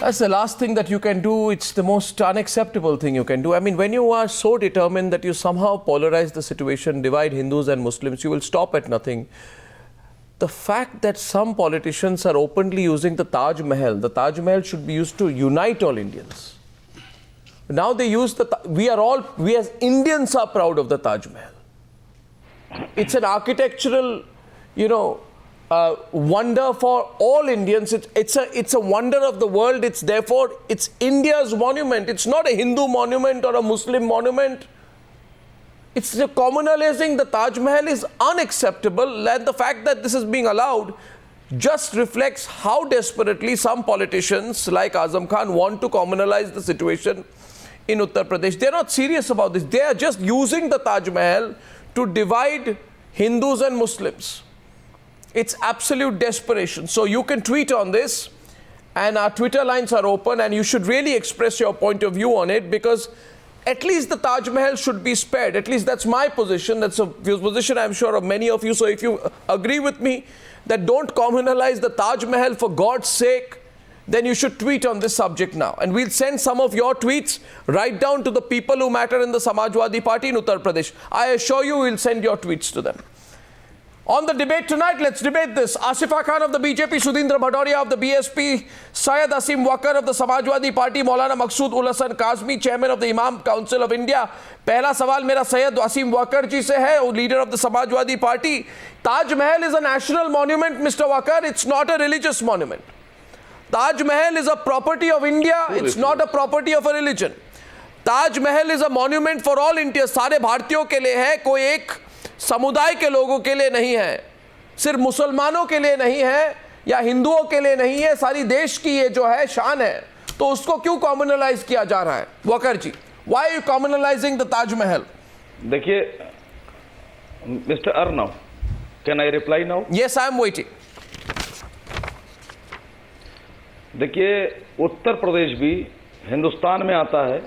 That's the last thing that you can do. It's the most unacceptable thing you can do. I mean, when you are so determined that you somehow polarize the situation, divide Hindus and Muslims, you will stop at nothing. The fact that some politicians are openly using the Taj Mahal should be used to unite all Indians. Now they use we as Indians are proud of the Taj Mahal. It's an architectural, wonder for all Indians. It's a wonder of the world. It's India's monument. It's not a Hindu monument or a Muslim monument. It's communalizing the Taj Mahal is unacceptable, and the fact that this is being allowed just reflects how desperately some politicians like Azam Khan want to communalize the situation in Uttar Pradesh. They're not serious about this. They are just using the Taj Mahal to divide Hindus and Muslims. It's absolute desperation. So you can tweet on this, and our Twitter lines are open, and you should really express your point of view on it, because at least the Taj Mahal should be spared. At least that's my position. That's a position I'm sure of many of you. So if you agree with me that don't communalize the Taj Mahal for God's sake, then you should tweet on this subject now. And we'll send some of your tweets right down to the people who matter in the Samajwadi Party in Uttar Pradesh. I assure you we'll send your tweets to them. On the debate tonight, let's debate this. Asifa Khan of the BJP, Sudhindra Bhadoria of the BSP, Syed Asim Wakar of the Samajwadi Party, Maulana Maqsood Ul Hasan Kazmi, Chairman of the Imam Council of India. पहला सवाल मेरा सैयद असीम walker जी से है, वो leader of the Samajwadi party. Taj Mahal is a national monument, Mr. Wakar. It's not a religious monument. Taj Mahal is a property of India. It's not a property of a religion. Taj Mahal is a monument for all Indians. सारे भारतीयों के लिए है, कोई एक समुदाय के लोगों के लिए नहीं है, सिर्फ मुसलमानों के लिए नहीं है या हिंदुओं के लिए नहीं है, सारी देश की ये जो है शान है. तो उसको क्यों कॉम्युनलाइज किया जा रहा है? Waqar ji, why are you communalising the Taj Mahal? देखिए mister Arnav, can I reply now? Yes, I am waiting. देखिए, उत्तर प्रदेश भी हिंदुस्तान में आता है.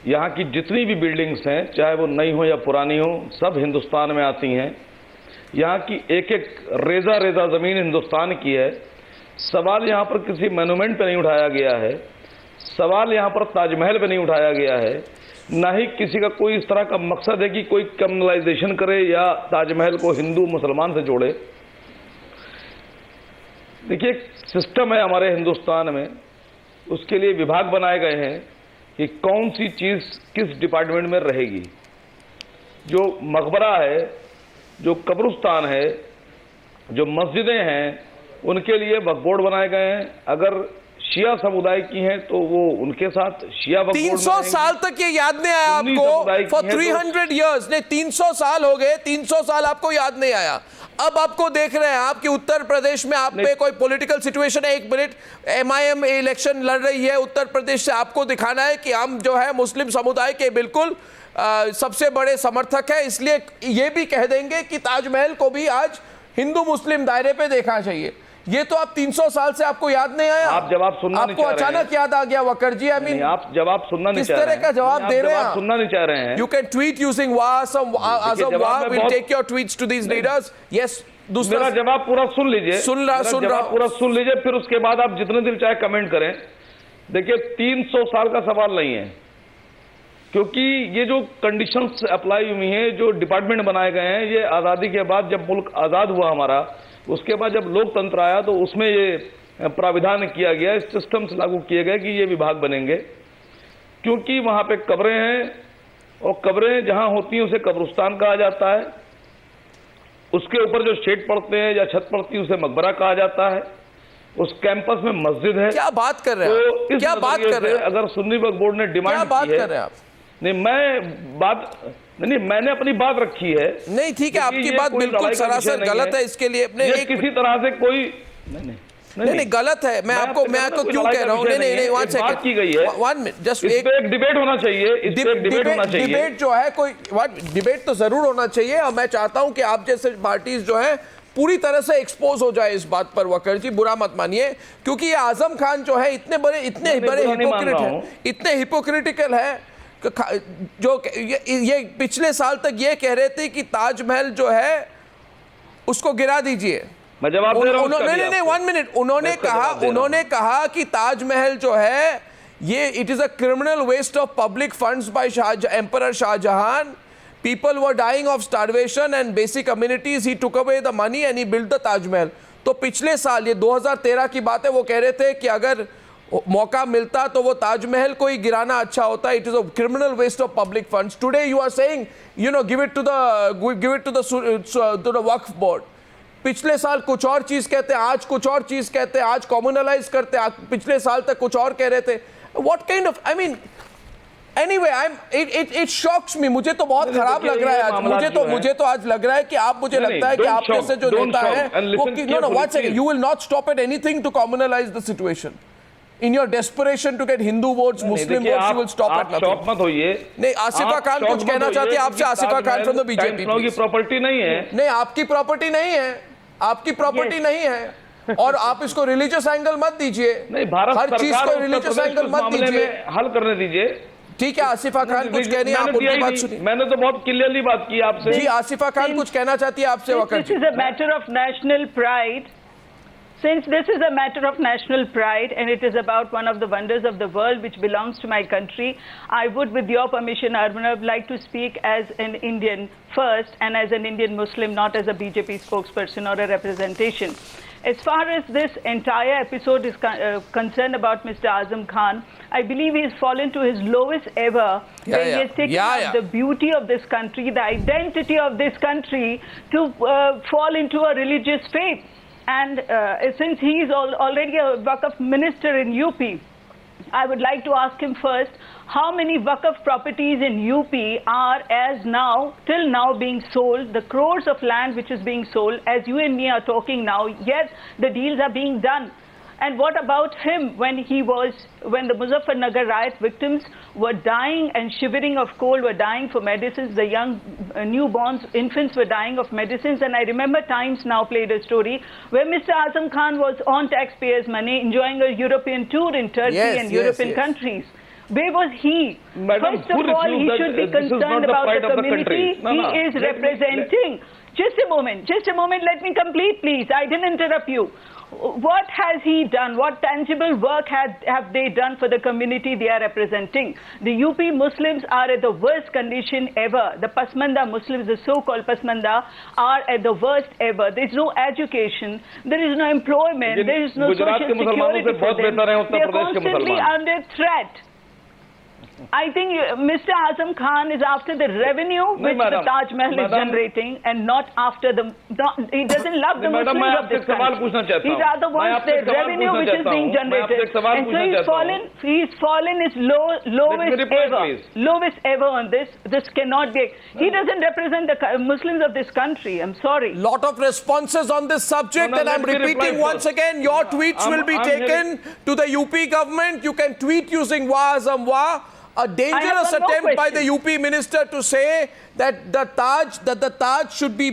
यहाँ की जितनी भी बिल्डिंग्स हैं, चाहे वो नई हो या पुरानी हो, सब हिंदुस्तान में आती हैं. यहाँ की एक एक रेजा रेजा ज़मीन हिंदुस्तान की है. सवाल यहाँ पर किसी मोन्यूमेंट पे नहीं उठाया गया है, सवाल यहाँ पर ताजमहल पे नहीं उठाया गया है, ना ही किसी का कोई इस तरह का मकसद है कि कोई कम्युनलाइजेशन करे या ताजमहल को हिंदू मुसलमान से जोड़े. देखिए, सिस्टम है हमारे हिंदुस्तान में, उसके लिए विभाग बनाए गए हैं कि कौन सी चीज़ किस डिपार्टमेंट में रहेगी. जो मकबरा है, जो कब्रिस्तान है, जो मस्जिदें हैं, उनके लिए वक्फ बोर्ड बनाए गए हैं. अगर शिया समुदाय की हैं तो वो उनके साथ शिया वक्फ बोर्ड. 300 साल तक ये याद नहीं आया आपको? फॉर 300 years, नहीं 300 साल हो गए, 300 साल आपको याद नहीं आया. अब आपको देख रहे हैं आपके उत्तर प्रदेश में आप पे कोई पॉलिटिकल सिचुएशन है. एक मिनट, एमआईएम इलेक्शन लड़ रही है उत्तर प्रदेश से. आपको दिखाना है कि हम जो है मुस्लिम समुदाय के बिल्कुल सबसे बड़े समर्थक है, इसलिए ये भी कह देंगे कि ताजमहल को भी आज हिंदू मुस्लिम दायरे पे देखना चाहिए. ये तो आप 300 साल से आपको याद नहीं आया. आप जवाब सुनना नहीं चाह रहे हैं. आपको अचानक याद आ गया वकर जी? आई मीन, आप जवाब सुनना नहीं चाह रहे हैं. किस तरह का जवाब दे रहे हैं? सुनना नहीं चाह रहे हैं. You can tweet using Azam Wah. We'll take your tweets to these leaders. Yes. मेरा जवाब पूरा सुन लीजिए. सुन रहा पूरा सुन लीजिए, फिर उसके बाद आप जितने दिल चाहे कमेंट करें. देखिए, 300 साल का सवाल नहीं है, क्योंकि ये जो कंडीशंस अप्लाई हुई हैं, जो डिपार्टमेंट बनाए गए हैं, ये आज़ादी के बाद जब मुल्क आज़ाद हुआ हमारा, उसके बाद जब लोकतंत्र आया तो उसमें ये प्राविधान किया गया, सिस्टम्स लागू किए गए कि ये विभाग बनेंगे. क्योंकि वहाँ पे कब्रें हैं, और कब्रें जहाँ होती हैं उसे कब्रिस्तान कहा जाता है. उसके ऊपर जो शेड पड़ते हैं या छत पड़ती है उसे मकबरा कहा जाता है. उस कैंपस में मस्जिद है. क्या बात कर रहे हैं? तो क्या बात कर रहे हैं? अगर सुन्नी वक्फ बोर्ड ने डिमांड की है, बात कर रहे हैं आप? नहीं, मैंने अपनी बात रखी है. नहीं, ठीक है, आपकी बात बिल्कुल सरासर गलत है. इसके लिए अपने किसी तरह से कोई नहीं गलत है. मैं आपको क्यों कह रहा हूँ? नहीं, वन सेकंड. बात की गई है, 1 मिनट, जस्ट एक डिबेट होना चाहिए. डिबेट जो है, कोई डिबेट तो जरूर होना चाहिए, और मैं चाहता हूं कि आप जैसे पार्टीज जो है पूरी तरह से एक्सपोज हो जाए इस बात पर. वकर जी, बुरा मत मानिए, क्योंकि ये आजम खान जो है इतने बड़े हिपोक्रेट है, इतने हिपोक्रिटिकल है, जो ये पिछले साल तक ये कह रहे थे कि ताजमहल जो है उसको गिरा दीजिए. मैं जवाब दे रहा हूं। नहीं 1 मिनट, उन्होंने कहा कि ताजमहल जो है ये it is a criminal waste of public funds by emperor Shah Jahan. People were dying of starvation and basic amenities. He took away the money and he built the Taj Mahal. तो पिछले साल, ये 2013 की बात है, वो कह रहे थे कि अगर मौका मिलता तो वो ताजमहल को ही गिराना अच्छा होता. It is a criminal waste of public funds. Today you are saying give it to the Waqf board. पिछले साल कुछ और चीज कहते हैं, आज कुछ और चीज कहते हैं, आज कॉम्युनलाइज करते हैं, पिछले साल तक कुछ और कह रहे थे. What kind of, I mean, Anyway, it shocks me. मुझे तो बहुत खराब लग रहा है आज. मुझे तो आज लग रहा है कि आप, मुझे लगता है कि आप जैसे जो नेता है वो, one second, you will not stop at anything to communalize the situation. In your desperation to get Hindu votes, Muslim votes, you will stop at nothing. Shock मत होइए. नहीं, आसिफा खान कुछ कहना चाहती है आपसे. Asifa Khan from the BJP. की प्रॉपर्टी नहीं है. नहीं, आपकी प्रॉपर्टी नहीं है. आपकी प्रॉपर्टी नहीं है. और आप इसको रिलीजियस एंगल मत दीजिए. नहीं, भारत हर चीज को रिलीजियस एंगल मत दीजिए. हल करने दीजिए. ठीक है, आसिफा खान कुछ कह रही है, आप उनकी बात सुनिए. मैंने तो बहुत क्लियरली बात की आपसे. जी, आसिफा खान कुछ कहना चाहती है आपसे. This is a matter of national pride. Since this is a matter of national pride and it is about one of the wonders of the world which belongs to my country, I would, with your permission, Armanav, like to speak as an Indian first and as an Indian Muslim, not as a BJP spokesperson or a representation. As far as this entire episode is concerned about Mr. Azam Khan, I believe he has fallen to his lowest ever. He has taken out the beauty of this country, the identity of this country, to fall into a religious faith. And since he is already a Waqf minister in UP, I would like to ask him first, how many Waqf properties in UP are till now being sold, the crores of land which is being sold, as you and me are talking now, yet the deals are being done. And what about him when the Muzaffarnagar riot victims were dying and shivering of cold, were dying for medicines, the young newborns, infants were dying of medicines. And I remember Times Now played a story where Mr. Azam Khan was on taxpayers' money enjoying a European tour in Turkey and European countries. Where was he? Madam, first of all, he should be concerned about the community he is representing. Just a moment, let me complete, please. I didn't interrupt you. What has he done? What tangible work have they done for the community they are representing? The UP Muslims are at the worst condition ever. The Pasmanda Muslims, the so-called Pasmanda, are at the worst ever. There is no education, there is no employment, there is no social security for them. They are constantly under threat. I think Mr. Azam Khan is after the revenue which the Taj Mahal is generating and not after the... he doesn't love the Muslims of this country. He rather wants the revenue which is being generated. And so he's fallen his lowest ever on this. This cannot be... He doesn't represent the Muslims of this countri. I'm sorry. Lot of responses on this subject, and I'm repeating once again, your tweets will be taken to the UP government. You can tweet using Wah Azam Wah. A dangerous attempt by the UP minister to say that the Taj should be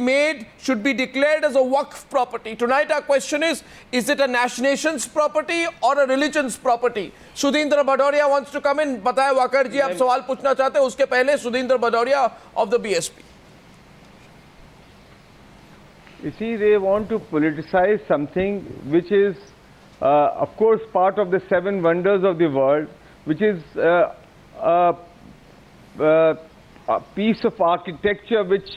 declared as a Waqf property. Tonight our question is it a nation's property or a religion's property? Sudhindra Bhadoria wants to come in. बताएं walker जी, आप सवाल पूछना चाहते हैं. उसके पहले Sudhindra Bhadoria of the BSP. You see, they want to politicize something which is, of course, part of the 7 wonders of the world, which is a piece of architecture which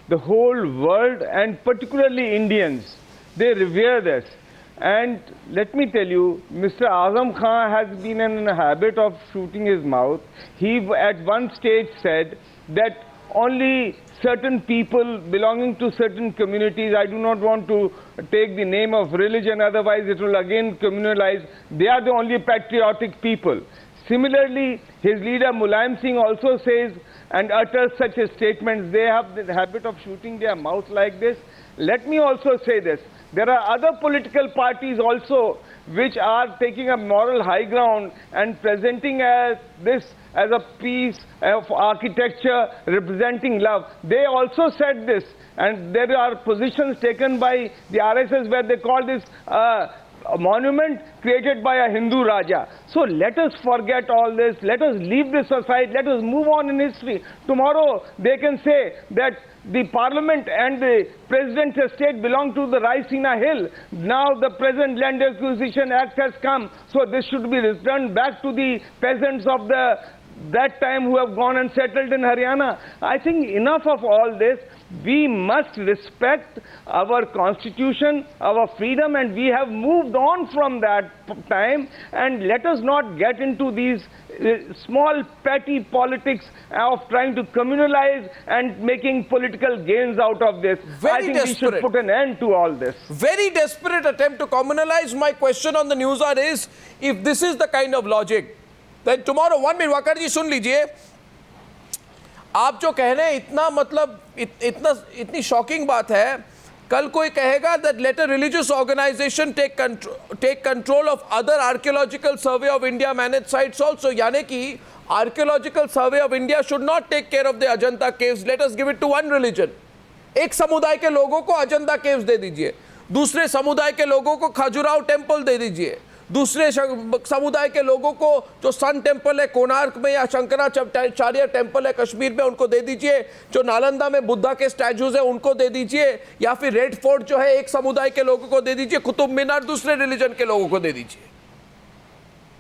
the whole world and particularly Indians, they revere this. And let me tell you, Mr. Azam Khan has been in a habit of shooting his mouth. He at one stage said that only certain people belonging to certain communities, I do not want to take the name of religion, otherwise it will again communalize, they are the only patriotic people. Similarly, his leader Mulayam Singh also says and utters such statements. They have the habit of shooting their mouth like this. Let me also say this. There are other political parties also which are taking a moral high ground and presenting this as a piece of architecture representing love. They also said this, and there are positions taken by the RSS where they call this a monument created by a Hindu Raja. So let us forget all this. Let us leave this aside. Let us move on in history. Tomorrow they can say that the parliament and the president's estate belong to the Raisina Hill. Now the present Land Acquisition Act has come. So this should be returned back to the peasants of that time who have gone and settled in Haryana. I think enough of all this. We must respect our constitution, our freedom, and we have moved on from that time. And let us not get into these small petty politics of trying to communalize and making political gains out of this. I think we should put an end to all this. Very desperate attempt to communalize. My question on the news hour is, if this is the kind of logic, then tomorrow, 1 minute, walker जी सुन लीजिए, आप जो कह रहे हैं इतना मतलब इतनी shocking बात है, कल कोई कहेगा that let a religious organization take control of other archaeological survey of India managed sites also, यानी कि archaeological survey of India should not take care of the Ajanta caves. Let us give it to one religion. एक समुदाय के लोगों को Ajanta caves दे दीजिए, दूसरे समुदाय के लोगों को खजुराहो टेम्पल दे दीजिए, दूसरे समुदाय के लोगों को जो सन टेम्पल है कोणार्क में या शंकराचार्य टेम्पल है कश्मीर में उनको दे दीजिए, जो नालंदा में बुद्धा के स्टैचूज है उनको दे दीजिए, या फिर रेड फोर्ट जो है एक समुदाय के लोगों को दे दीजिए, कुतुब मीनार दूसरे रिलीजन के लोगों को दे दीजिए।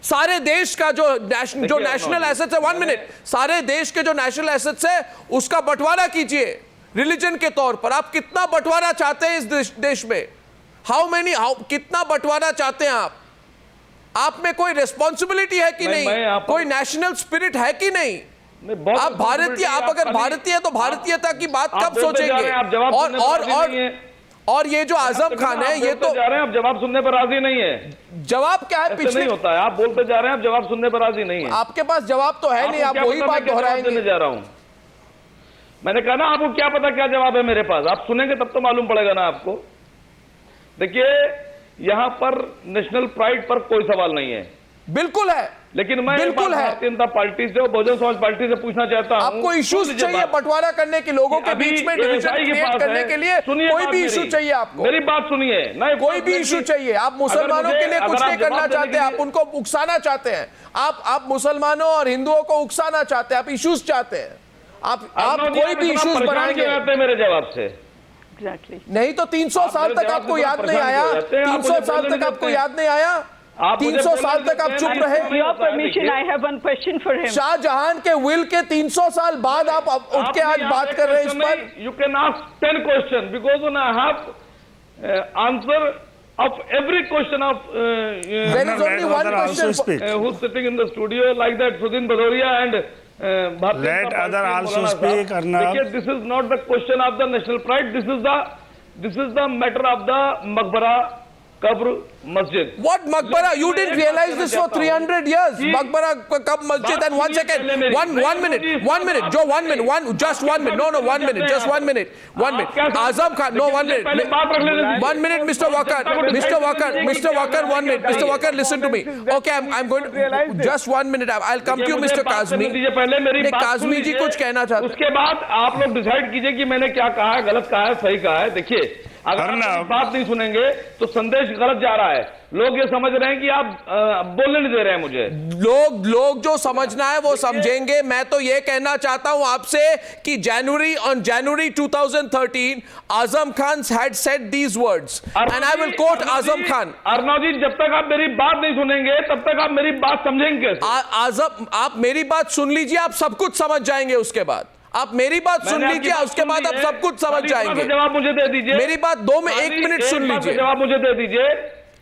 सारे देश का जो नेशनल एसेट्स है, 1 मिनट, सारे देश के जो नेशनल एसेट्स है उसका बंटवारा कीजिए रिलीजन के तौर पर। आप कितना बंटवारा चाहते हैं इस देश में? कितना बंटवारा चाहते हैं आप में कोई रिस्पॉन्सिबिलिटी है कि नहीं? कोई नेशनल स्पिरिट है कि नहीं? आप भारतीय, आप अगर भारतीय है तो भारतीयता की बात कब सोचेंगे? और ये जो आजम खान है, ये तो जा रहे हैं, आप जवाब सुनने पर राजी नहीं है। जवाब क्या है? पिछले नहीं होता है, आप बोलते जा रहे हैं, आप जवाब सुनने पर राजी नहीं है। आपके पास जवाब तो है नहीं, आप वही बात दोहराएंगे। जा रहा हूं, मैंने कहा ना, आपको क्या पता क्या जवाब है मेरे पास? आप सुनेंगे तब तो मालूम पड़ेगा ना आपको। देखिए, यहां पर नेशनल प्राइड पर कोई सवाल नहीं है। बिल्कुल है, लेकिन मैं भारतीय जनता पार्टी से और बहुजन समाज पार्टी से पूछना चाहता हूं, आपको इश्यूज चाहिए बंटवारा करने के, लोगों के बीच में डिवीजन क्रिएट करने के लिए कोई भी इशू चाहिए आपको? मेरी बात सुनिए ना, कोई भी इशू चाहिए। आप मुसलमानों के लिए कुछ नहीं करना चाहते, आप उनको उकसाना चाहते हैं। आप मुसलमानों और हिंदुओं को उकसाना चाहते हैं, आप इश्यूज चाहते हैं। आप कोई भी इश्यूज बनाएंगे मेरे जवाब से। Exactly. नहीं तो 300 साल तक आपको याद नहीं आया? 300 साल तक आपको याद नहीं आया? 300 साल तक आप चुप रहे? Your permission, I have one question for him. Shahjahan के विल के 300 साल बाद आप उठ के आज बात कर रहे हैं इस पर? You can ask 10 questions because I have answer of every question of there is only one question who's sitting in the studio like that, Sudhin Bhadoria and let other also speak. This is not the question of the national pride. This is the matter of the Maqbara Qabr Masjid. What Maqbara? You didn't realize this for 300 years. Maqbara Qabr Masjid. And 1 second. One minute. Joe, 1 minute. Just 1 minute. No, 1 minute. Just 1 minute. 1 minute. Azam Khan. No, 1 minute. 1 minute, Mr. Walker. Mr. Walker, 1 minute. Mr. Walker, listen to me. Okay, I'm going to just 1 minute. I'll come to you, Mr. Kazmi. Kazmi जी कुछ कहना चाहते हैं? उसके बाद आप लोग decide कीजिए कि मैंने क्या कहा है, गलत कहा है, सही कहा है। देखिए, अगर आप बात नहीं सुनेंगे तो संदेश गलत जा रहा है। लोग ये समझ रहे हैं कि आप बोलने नहीं दे रहे हैं मुझे। लोग जो समझना है वो समझेंगे। मैं तो ये कहना चाहता हूं आपसे कि January 2013 Azam Khan had said these words and I will quote Azam Khan. Arnav जी, जब तक आप मेरी बात नहीं सुनेंगे तब तक आप मेरी बात समझेंगे कैसे? आप मेरी बात सुन लीजिए, आप सब कुछ समझ जाएंगे। उसके बाद आप मेरी बात सुन लीजिए, उसके बाद आप सब कुछ समझ जाएंगे। जवाब मुझे दे दीजिए। मेरी बात 1 मिनट सुन लीजिए। जवाब मुझे दे दीजिए।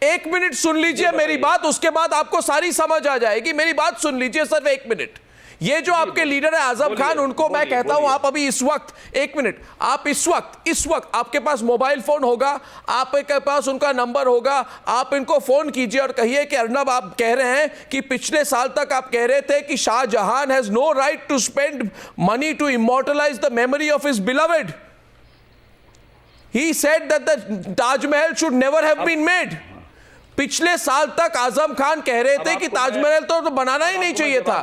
1 मिनट सुन लीजिए मेरी बात, उसके बाद आपको सारी समझ आ जाएगी। मेरी बात सुन लीजिए सिर्फ 1 मिनट। ये जो आपके लीडर है आजम खान, उनको मैं कहता हूं, आप अभी इस वक्त 1 मिनट, आप इस वक्त आपके पास मोबाइल फोन होगा, आपके पास उनका नंबर होगा, आप इनको फोन कीजिए और कहिए कि अर्नब, आप कह रहे हैं कि पिछले साल तक आप कह रहे थे कि Shah Jahan has no right to spend money to immortalise the memory of his beloved. He said that the Taj Mahal should never have been made. पिछले साल तक आजम खान कह रहे थे कि ताजमहल तो बनाना ही नहीं चाहिए था।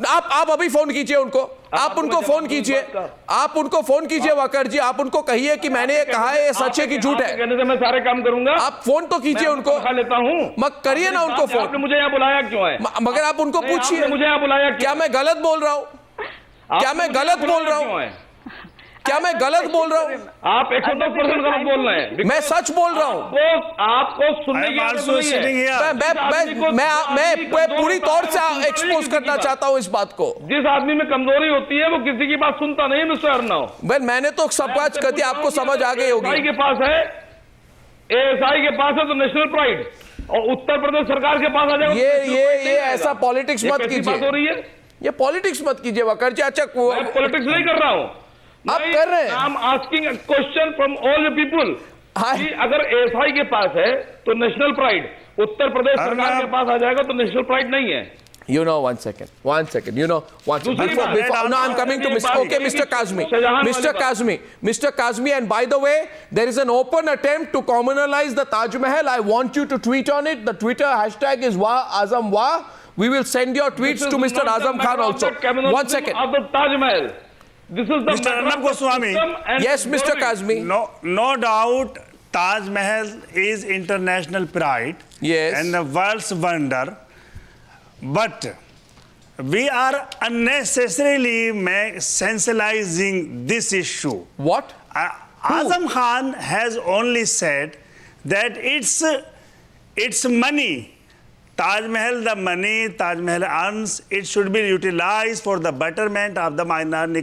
आप अभी फोन कीजिए उनको। आप उनको फोन कीजिए, आप उनको फोन कीजिए वाकर जी, आप उनको कहिए कि मैंने ये कहा है, ये सच है कि झूठ है। कहने से मैं सारे काम करूंगा। आप फोन तो कीजिए उनको, खा लेता हूँ। मत करिए ना उनको फोन। आपने मुझे यहाँ बुलाया क्यों है? मगर आप उनको पूछिए मुझे यहाँ बुलाया क्या मैं गलत बोल रहा हूँ? क्या मैं गलत बोल रहा हूँ? क्या मैं गलत बोल रहा हूँ? आप 110% गलत बोल रहे हैं। मैं सच बोल रहा हूँ। आपको सुनने की आदत नहीं है। मैं पूरी तौर से एक्सपोज करना चाहता हूँ इस बात को। जिस आदमी में कमजोरी होती है वो किसी की बात सुनता नहीं, मिस्टर अर्नव। वेल, मैंने तो सब बात कर दी, आपको समझ आ गई होगी। ASI के पास है, ASI के पास है तो नेशनल प्राइड, और उत्तर प्रदेश सरकार के पास आ जाएगा। ये ऐसा पॉलिटिक्स मत कीजिए। बात हो रही है, ये पॉलिटिक्स मत कीजिए वकर जी। अच्छा, मैं पॉलिटिक्स नहीं कर रहा हूं, आप कर रहे हैं। I am asking a question from all the people कि अगर ASI के पास है तो नेशनल प्राइड, उत्तर प्रदेश सरकार के पास आ जाएगा तो नेशनल प्राइड नहीं है। You know, one second. You know, one second. No, I'm coming to Mr. Kazmi, and by the way, there is an open attempt to communalize the Taj Mahal. I want you to tweet on it. The Twitter hashtag is #WahAzamWah. We will send your tweets to Mr. Azam Khan also. 1 second. Of the Taj Mahal. This is the Mr. Arnab Goswami. Yes, Mr. Kazmi. No doubt, Taj Mahal is international pride. Yes. And the world's wonder. But we are unnecessarily sensationalizing this issue. What? Azam Khan has only said that it's money. Taj Mahal, the money Taj Mahal earns, it should be utilized for the betterment of the minority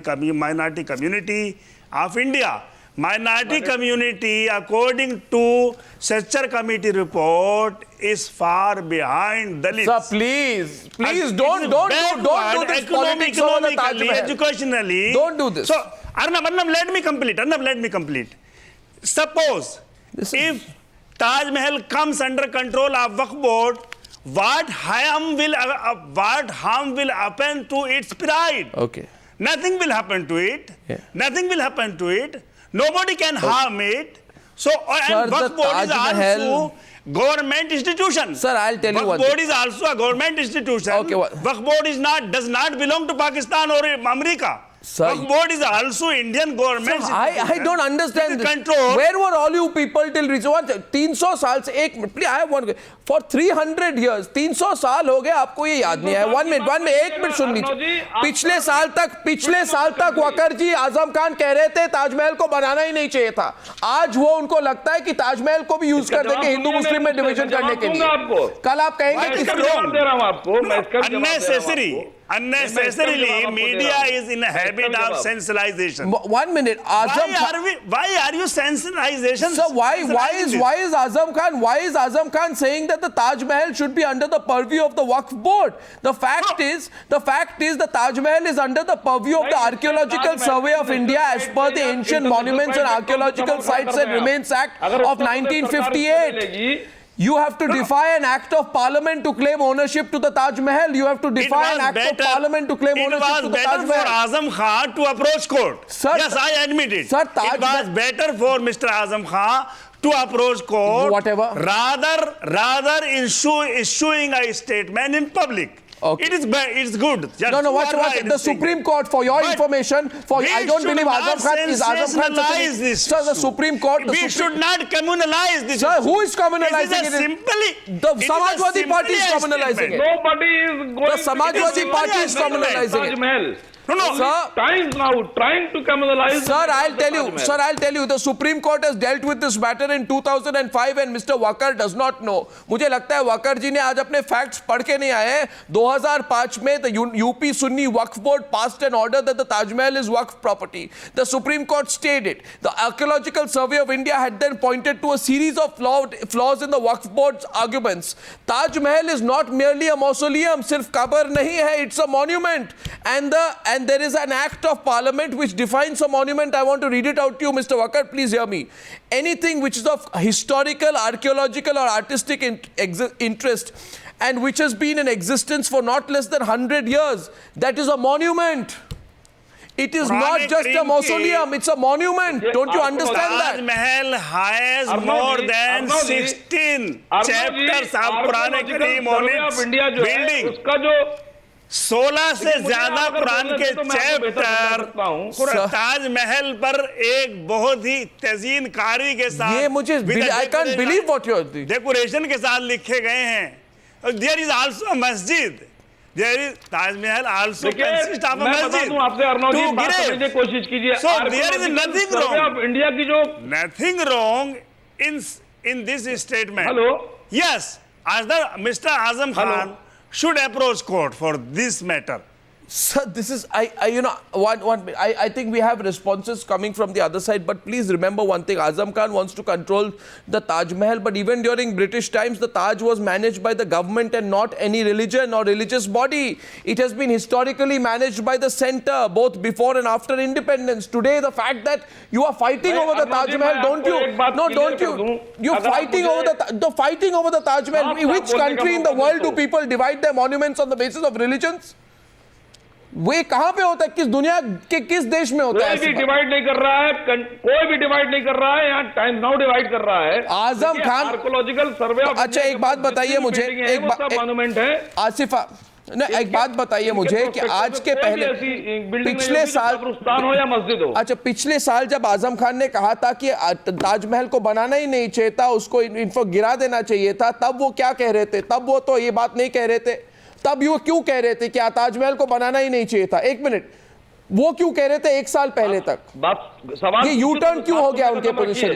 community of India. Minority community, according to Sachar Committee report, is far behind Dalits. Sir, please don't do this politics over the Taj Mahal. Educationally. Don't do this. So, Arnab, let me complete. Suppose if Taj Mahal comes under control of Waqf Board, what harm will happen to its pride? Okay. Nothing will happen to it. Yeah. Nothing will happen to it. Nobody can harm it. So, Sir, and Waqf Board is Taj Mahal- also government institution. Sir, I'll tell you one Waqf Board thing. is also a government institution. Okay, Waqf Board does not belong to Pakistan or America. Sir, Waqf Board is also Indian government. Sir, I don't understand this. Control. Where were all you people till recently? 300 साल से एक minute, please, I have one. For 300 years, 300 साल हो गए, आपको ये याद नहीं है? 1 minute, एक मिनट सुन लीजिए। पिछले साल तक वकर जी आजम खान कह रहे थे ताजमहल को बनाना ही नहीं चाहिए था। आज वो उनको लगता है कि ताजमहल को भी यूज कर देंगे हिंदू मुस्लिम में डिवीजन करने के लिए। कल आप कहेंगे कि Unnecessarily, media is in a habit of sensationalization. 1 minute, Azam Khan. Why are you sensationalization? So why is Azam Khan saying that the Taj Mahal should be under the purview of the Waqf Board? The fact is the Taj Mahal is under the purview of the Archaeological Survey of India as per the Ancient Monuments and Archaeological Sites and Remains Act of 1958. You have to defy an act of parliament to claim ownership to the Taj Mahal. You have to defy an act of parliament to claim ownership to the Taj Mahal. It was better for Azam Khan to approach court. Sir, yes, I admit it. Sir, it was better for Mr. Azam Khan to approach court. Whatever. Rather issuing a statement in public. Okay. It's good. Just No, watch the Supreme Court, for your information, I don't believe Azam Khan is Sir, the Supreme Court. We should not communalize this. Sir, who is communalizing it? The Samajwadi Party is communalizing it. Nobody is going. The Samajwadi Party is communalizing it. No, sir. Times now trying to communalize. Sir, I'll tell you, the Supreme Court has dealt with this matter in 2005 and Mr. Wakar does not know. मुझे लगता है walker जी ने आज अपने facts पढ़ के नहीं आए हैं। 2005 में the UP Sunni Waqf Board passed an order that the Taj Mahal is Waqf property. The Supreme Court stayed it. The Archaeological Survey of India had then pointed to a series of flaws in the Waqf Board's arguments. Taj Mahal is not merely a mausoleum, सिर्फ कब्र नहीं है, it's a monument. And there is an act of parliament which defines a monument. I want to read it out to you, Mr. Wakar. Please hear me. Anything which is of historical, archaeological or artistic interest and which has been in existence for not less than 100 years, that is a monument. It is not just a mausoleum, it's a monument. Don't you understand that? Taj Mahal has more than 16 chapters of Purana Kareem on its building. 16 से लेकिन मुझे ज्यादा आप अगर कुरान बोलने के दें तो मैं आपको बेहतर समझा सकता हूं। चैप्टर ताजमहल पर एक बहुत ही तजीन कारी के साथ, ये मुझे I can't believe what you are decoration के साथ लिखे गए हैं। देयर इज आल्सो मस्जिद, there is Taj Mahal also consist of a मैं बता दूं आपसे अर्नव जी, बात समझने की कोशिश कीजिए। So there is nothing wrong. Of India की जो Nothing wrong in this statement. Hello, Yes, Mr. Azam Khan should approach court for this matter. Sir, this is I think we have responses coming from the other side, but please remember one thing: Azam Khan wants to control the Taj Mahal, but even during British times, the Taj was managed by the government and not any religion or religious body. It has been historically managed by the centre, both before and after independence. Today, the fact that you are fighting over the Taj Mahal, don't you? No, don't you? You're fighting over the Taj Mahal. Which country in the world do people divide their monuments on the basis of religions? वे कहां पे होता है? किस दुनिया के किस देश में होता है? कोई भी डिवाइड नहीं कर रहा है, कोई भी डिवाइड नहीं कर रहा है। यहाँ टाइम्स नाउ डिवाइड कर रहा है। Azam Khan archaeological survey of, अच्छा एक बात बताइए मुझे, एक मॉन्यूमेंट है आसिफा, एक बात बताइए मुझे कि आज के पहले पिछले साल हो या मस्जिद हो, अच्छा पिछले साल जब आजम खान ने कहा था कि ताजमहल को बनाना ही नहीं चाहिए था, उसको इनको गिरा देना चाहिए था, तब वो क्या कह रहे थे? तब वो तो ये बात नहीं कह रहे थे। तब वो क्यों कह रहे थे कि ताजमहल को बनाना ही नहीं चाहिए था? एक मिनट, वो क्यों कह रहे थे एक साल पहले तक? सवाल ये यू टर्न क्यों हो गया उनके पोजीशन?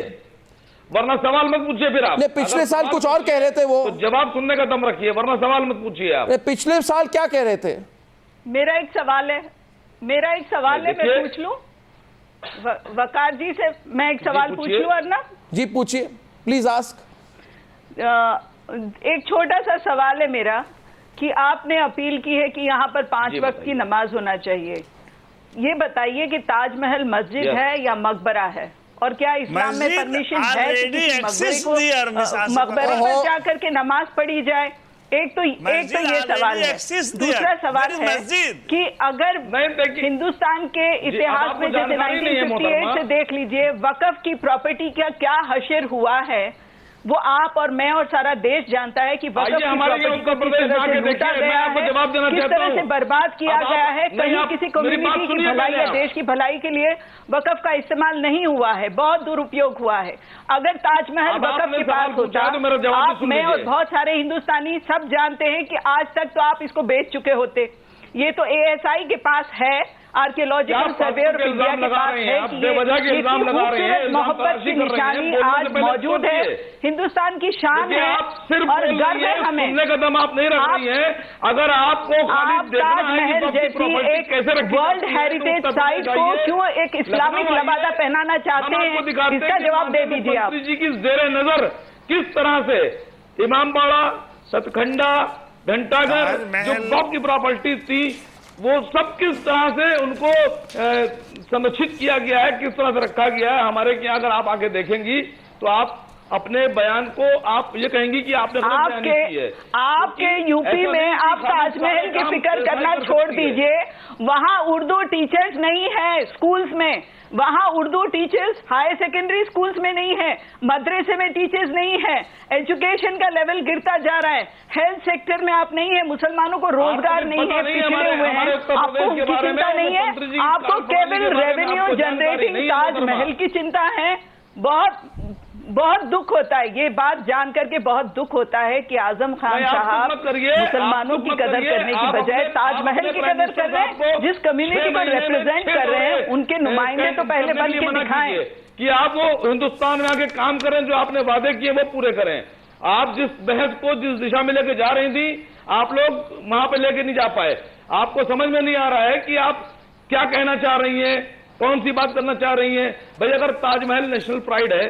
वरना सवाल मत पूछिए फिर आप। पिछले साल कुछ और कह रहे थे वो, तो जवाब सुनने का दम रखिए, वरना सवाल मत पूछिए आप। पिछले साल क्या कह रहे थे? मेरा एक सवाल है, मैं पूछ लूं वकार जी से? मैं एक सवाल पूछ लूं अर्नब जी? पूछिए प्लीज आस्क। एक छोटा सा सवाल है मेरा कि आपने अपील की है कि यहाँ पर 5 वक्त की नमाज होना चाहिए। ये बताइए कि ताजमहल मस्जिद है या मकबरा है, और क्या इस्लाम में परमिशन है कि किसी मकबरे पर जाकर के नमाज पढ़ी जाए? एक तो ये सवाल है। दूसरा सवाल है कि अगर हिंदुस्तान के इतिहास में जैसे 1958 से देख लीजिए, वक्फ की प्रॉपर्टी का क्या हशर हुआ है, वो आप और मैं और सारा देश जानता है कि वक्फ की प्रॉपर्टी को किस तरह से लूटा गया है, किस तरह से बर्बाद किया गया है। कहीं किसी कम्युनिटी की भलाई या देश की भलाई के लिए वक्फ का इस्तेमाल नहीं हुआ है, बहुत दुरुपयोग हुआ है। अगर ताजमहल वक्फ के पास होता, आप, मैं और बहुत सारे हिंदुस्तानी सब जानते हैं कि आज तक तो आप इसको बेच चुके होते। ये तो ASI के पास है, आर्कियोलॉजिकल सर्वे ऑफ इंडिया के पास है कि ये खूबसूरत मोहब्बत की निशानी आज मौजूद है, हिंदुस्तान की शान है और गर्व है हमें। सुनने का दम आप नहीं रख रही हैं। अगर आपको आप ताजमहल जैसी एक वर्ल्ड हेरिटेज साइट को क्यों एक इस्लामिक लबादा पहनाना चाहते हैं, इसका जवाब दे दीजिए आप। जी की ज़ेरे नजर किस तरह से इमामबाड़ा, सतखंडा, घंटाघर जो वक्फ की प्रॉपर्टी थी, वो सब किस तरह से उनको संरक्षित किया गया है, किस तरह से रखा गया है। हमारे यहाँ अगर आप आके देखेंगी तो आप अपने बयान को आप ये कहेंगी कि आपने आपके यूपी में आप ताजमहल की फिक्र करना छोड़ दीजिए। वहां उर्दू टीचर्स नहीं है स्कूल्स में, वहां Urdu teachers higher secondary schools में नहीं है, मदरसे में टीचर्स नहीं है, एजुकेशन का लेवल गिरता जा रहा है, हेल्थ सेक्टर में आप नहीं है, मुसलमानों को रोजगार नहीं है, पिछड़े हुए हैं, आपको उनकी चिंता नहीं है, आपको केवल रेवेन्यू जनरेटिंग ताजमहल की चिंता है। बहुत दुख होता है, ये बात जान करके बहुत दुख होता है कि आजम खान साहब मुसलमानों की कदर करने की बजाय ताजमहल की कदर कर रहे हैं। जिस कम्युनिटी को रिप्रेजेंट कर रहे हैं उनके नुमाइंदे तो पहले बन के दिखाएं कि आप वो हिंदुस्तान में आके काम करें, जो आपने वादे किए वो पूरे करें। आप जिस बहस को जिस दिशा में लेके जा रही थी, आप लोग वहां पे लेके नहीं जा पाए। आपको समझ में नहीं आ रहा है कि आप क्या कहना चाह रही हैं, कौन सी बात करना चाह रही हैं। भाई अगर ताजमहल नेशनल प्राइड है,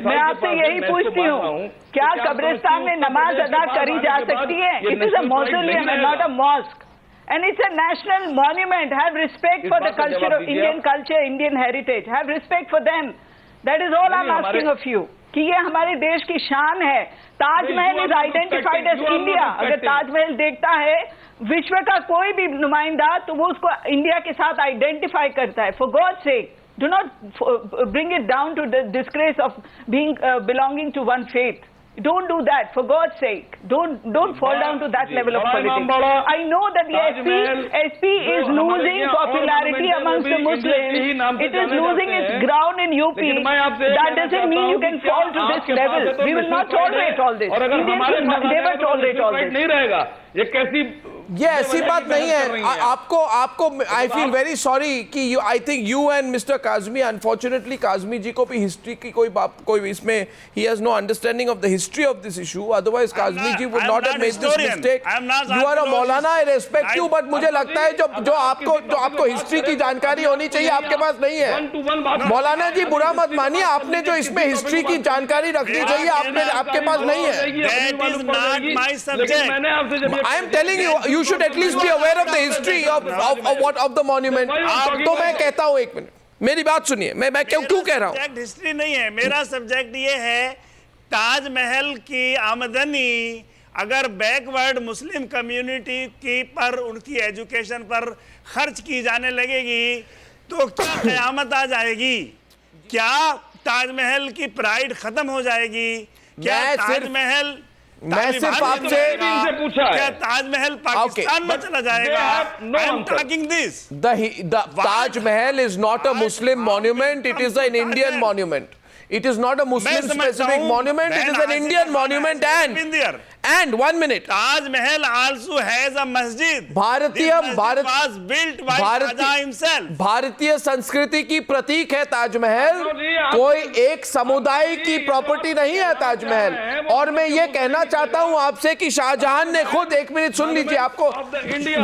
मैं आपसे यही पूछती हूँ, क्या कब्रिस्तान में नमाज अदा करी जा सकती है? It is a mausoleum and not a mosque, and it's a national monument. Have respect for the culture of Indian culture, Indian heritage. Have respect for them. That is all I'm asking of you. कि ये हमारे देश की शान है। Taj Mahal is identified as India. अगर ताजमहल देखता है विश्व का कोई भी नुमाइंदा तो वो उसको इंडिया के साथ आइडेंटिफाई करता है। For God sake, do not bring it down to the disgrace of being belonging to one faith. Don't do that, for God's sake. Don't fall down to that level of बड़ा politics. इमाम बड़ा, I know that the Taj Mahal, SP is जो हमारे losing यहाँ और popularity government amongst में the भी Muslims. India के ही नाम से It is जाने losing जाते its हैं। ground in UP. लेकिन मैं आपसे That कहना doesn't mean चाहता you हूं can कि क्या fall to this आपके level. पास है तो We will national not pride tolerate है, all this. और अगर Indians हमारे will पास आ never जाएगा तो tolerate national all pride this. नहीं रहेगा। ये कैसी ये ऐसी बात नहीं है। आपको आई फील आप- वेरी सॉरी कि you I think you and mister Kazmi, unfortunately Kazmi ji को भी हिस्ट्री की कोई इसमें ही has no understanding of the history of this issue, otherwise Kazmi ji would not have made this mistake. You are a maulana, I respect you, but मुझे लगता है जो आपको हिस्ट्री की जानकारी होनी चाहिए आपके पास नहीं है। वन टू वन बात मौलाना जी बुरा मत मानिए, आपने जो इसमें हिस्ट्री की जानकारी रखनी चाहिए आपके पास नहीं है। That is not my subject. मैंने आपसे जब I am telling you, you should at least be aware of the history of the monument. तो मैं कहता हूँ, एक मिनट मेरी बात सुनिए, मैं क्यों कह रहा हूँ। सब्जेक्ट हिस्ट्री नहीं है, मेरा सब्जेक्ट ये है ताजमहल की आमदनी अगर बैकवर्ड मुस्लिम कम्युनिटी की पर उनकी एजुकेशन पर खर्च की जाने लगेगी तो क्या क़यामत आ जाएगी? क्या ताजमहल की प्राइड खत्म हो जाएगी? क्या ताजमहल मैं सिर्फ आपसे से पूछा है। क्या ताजमहल पाकिस्तान में चला जाएगा? have no I am answer. talking this. the Taj Mahal is not a Muslim monument, it is an Indian monument. It is not a Muslim specific monument, it is an Indian monument. And 1 minute, Taj Mahal also has a masjid. was built by Shahjahan himself. भारतीय संस्कृति की प्रतीक है ताजमहल, कोई एक समुदाय की property नहीं है ताजमहल। और मैं ये कहना चाहता हूं आपसे कि शाहजहां ने खुद, एक मिनट सुन लीजिए, आपको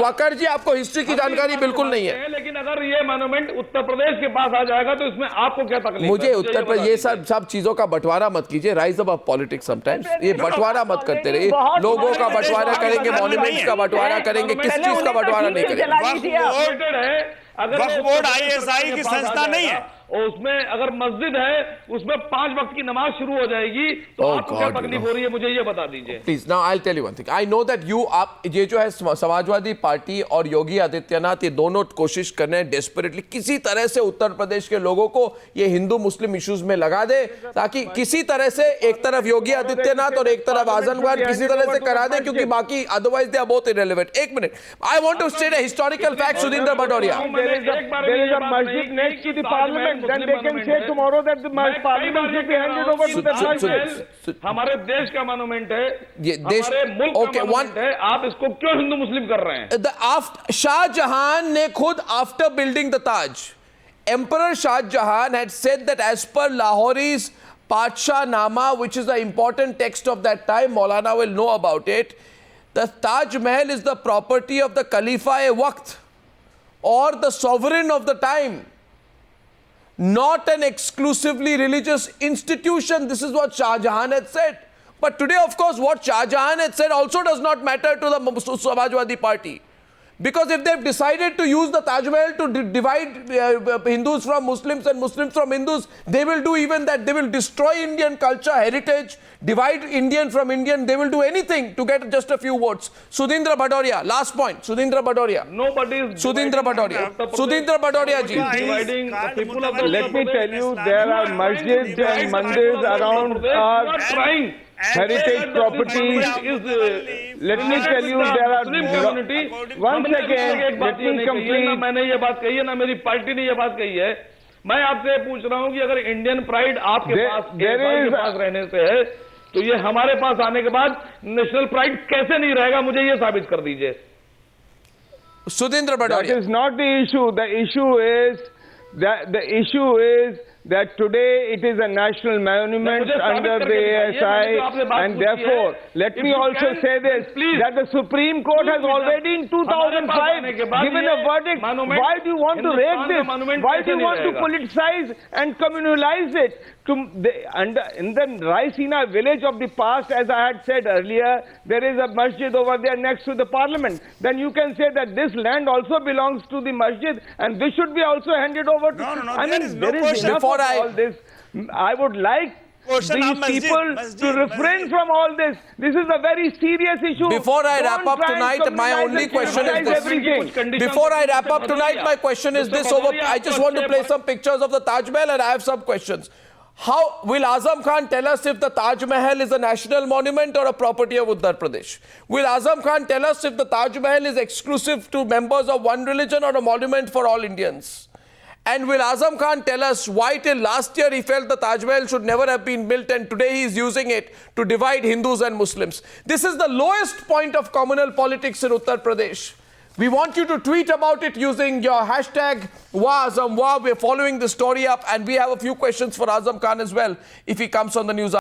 वकर जी आपको हिस्ट्री की जानकारी बिल्कुल नहीं है। लेकिन अगर ये मोन्यूमेंट उत्तर प्रदेश के पास आ जाएगा तो इसमें आपको क्या तकलीफ? मुझे उत्तर प्रदेश ये सब चीजों का बंटवारा मत कीजिए, राइज अबव पॉलिटिक्स समटाइम्स, ये बंटवारा मत करते रहिए। लोगों का बंटवारा करेंगे, मॉन्यूमेंट्स का बंटवारा करेंगे, किस चीज का बंटवारा नहीं करेंगे। वक्फ बोर्ड ISI की संस्था नहीं है और उसमें अगर मस्जिद है उसमें 5 वक्त की नमाज शुरू हो जाएगी तो आपको क्या तकलीफ हो रही है, मुझे ये बता दीजिए please. Now I will tell you one thing, I know that आप ये जो है समाजवादी पार्टी और योगी आदित्यनाथ, ये दोनों कोशिश कर रहे हैं डेस्परेटली किसी तरह से उत्तर प्रदेश के लोगों को ये हिंदू मुस्लिम इश्यूज में लगा दे, ताकि किसी तरह से एक तरफ योगी आदित्यनाथ और एक तरफ आजम खान किसी तरह से करा दे, क्योंकि बाकी otherwise they are both irrelevant. एक minute, I want to state a historical fact, Sudhindra Bhadauria. There is a masjid next to the parliament. Then they can say tomorrow that the parliament should be handed over to the Taj. हमारे देश का monument है, ये देश, हमारे मुल्क okay, का monument है, आप इसको क्यों हिंदू मुस्लिम कर रहे हैं? Shahjahan ने खुद after building the Taj, Emperor Shah Jahan had said that as per Lahori's Padshah Nama, which is the important text of that time, Maulana will know about it, the Taj Mahal is the property of the Khalifa-e-Waqt or the sovereign of the time, not an exclusively religious institution. This is what Shah Jahan had said. But today, of course, what Shah Jahan had said also does not matter to the Samajwadi Party. Because if they've decided to use the Taj Mahal to divide Hindus from Muslims and Muslims from Hindus, they will do even that. They will destroy Indian culture, heritage, divide Indian from Indian. They will do anything to get just a few votes. Sudhindra Bhadoria, last point. Sudhindra Bhadoria. Nobody is Sudhindra Bhadoria. Sudhindra Bhadoria ji. dividing the people of the Let me tell you, there are masjids and mandirs around our trying heritage properties. Let me tell you, there are one second. Let me complete. मैंने ये बात कही है ना, मेरी party ने ये बात कही है। मैं आपसे पूछ रहा हूँ कि अगर इंडियन प्राइड आपके पास रहने से है तो ये हमारे पास आने के बाद नेशनल प्राइड कैसे नहीं रहेगा, मुझे ये साबित कर दीजिए। Sudhindra Bhadoria. That is not the issue. The issue is that today it is a national monument under the ASI, and therefore, let me also say this, that the Supreme Court has already in 2005 given a verdict. Why do you want to rake this? Why do you want to politicize and communalize it? In the Raisina village of the past, as I had said earlier, there is a masjid over there next to the parliament. Then you can say that this land also belongs to the masjid and this should be also handed over to... No, I there mean, is no there is question. enough of all this. I would like these people to refrain from all this. This is a very serious issue. Before I wrap Don't up try and tonight, my communalize only and question is criminalize this. everything. Before I wrap up tonight, my question is this. I just want to play some pictures of the Taj Mahal and I have some questions. How will Azam Khan tell us if the Taj Mahal is a national monument or a property of Uttar Pradesh? Will Azam Khan tell us if the Taj Mahal is exclusive to members of one religion or a monument for all Indians? And will Azam Khan tell us why till last year he felt the Taj Mahal should never have been built and today he is using it to divide Hindus and Muslims? This is the lowest point of communal politics in Uttar Pradesh. We want you to tweet about it using your hashtag #WahAzamWah. We're following the story up and we have a few questions for Azam Khan as well if he comes on the news.